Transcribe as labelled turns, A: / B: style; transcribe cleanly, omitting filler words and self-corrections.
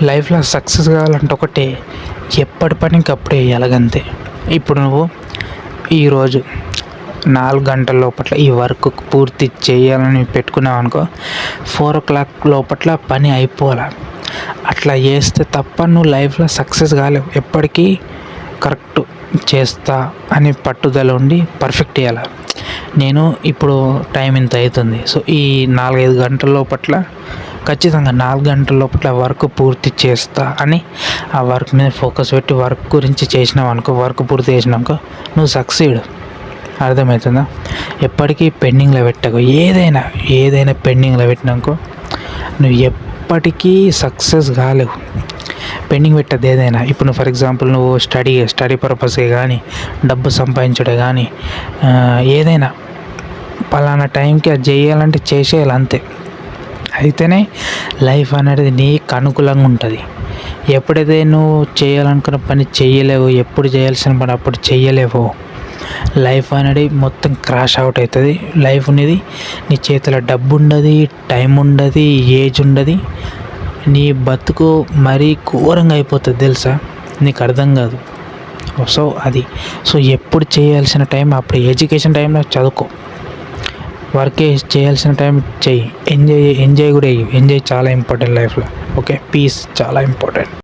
A: లైఫ్లో సక్సెస్ కావాలంటే ఒకటే, ఎప్పటి పనికి అప్పుడే ఎలాగంతే. ఇప్పుడు నువ్వు ఈరోజు 4 గంటల లోపల ఈ వర్క్ పూర్తి చేయాలని పెట్టుకున్నావు అనుకో, 4 o'clock లోపల పని అయిపోవాలి. అట్లా చేస్తే తప్ప నువ్వు లైఫ్లో సక్సెస్ కాలేవు. ఎప్పటికీ కరెక్ట్ చేస్తా అని పట్టుదల ఉండి పర్ఫెక్ట్ చేయాలి. నేను ఇప్పుడు టైం ఇంత అవుతుంది, సో ఈ 4-5 గంటల లోపల ఖచ్చితంగా 4 గంటల లోపల వర్క్ పూర్తి చేస్తా అని ఆ వర్క్ మీద ఫోకస్ పెట్టి వర్క్ గురించి చేసినావు అనుకో, వర్క్ పూర్తి చేసినాక నువ్వు సక్సీడ్. అర్థమవుతుందా? ఎప్పటికీ పెండింగ్లో పెట్టకు. ఏదైనా పెండింగ్లో పెట్టినాకో నువ్వు ఎప్పటికీ సక్సెస్ కాలేవు. పెండింగ్ పెట్టద్దు ఏదైనా. ఇప్పుడు నువ్వు ఫర్ ఎగ్జాంపుల్ నువ్వు స్టడీ పర్పస్గా కానీ, డబ్బు సంపాదించడే కానీ, ఏదైనా పలానా టైంకి అది చేయాలంటే చేసేయాలి అంతే. అయితేనే లైఫ్ అనేది నీకు అనుకూలంగా ఉంటుంది. ఎప్పుడైతే నువ్వు చేయాలనుకున్న పని చేయలేవు, ఎప్పుడు చేయాల్సిన పని అప్పుడు చేయలేవో, లైఫ్ అనేది మొత్తం క్రాష్ అవుట్ అవుతుంది. లైఫ్ అనేది నీ చేతిలో డబ్బు ఉండదు, టైం ఉండదు, ఏజ్ ఉండదు. నీ బతుకు మరీ ఘోరంగా అయిపోతుంది తెలుసా, నీకు అర్థం కాదు. సో ఎప్పుడు చేయాల్సిన టైం అప్పుడు. ఎడ్యుకేషన్ టైంలో చదువుకో, వర్క్ చేయాల్సిన టైం చెయ్యి, ఎంజాయ్ కూడా చెయ్యి. ఎంజాయ్ చాలా ఇంపార్టెంట్ లైఫ్లో. ఓకే, పీస్ చాలా ఇంపార్టెంట్.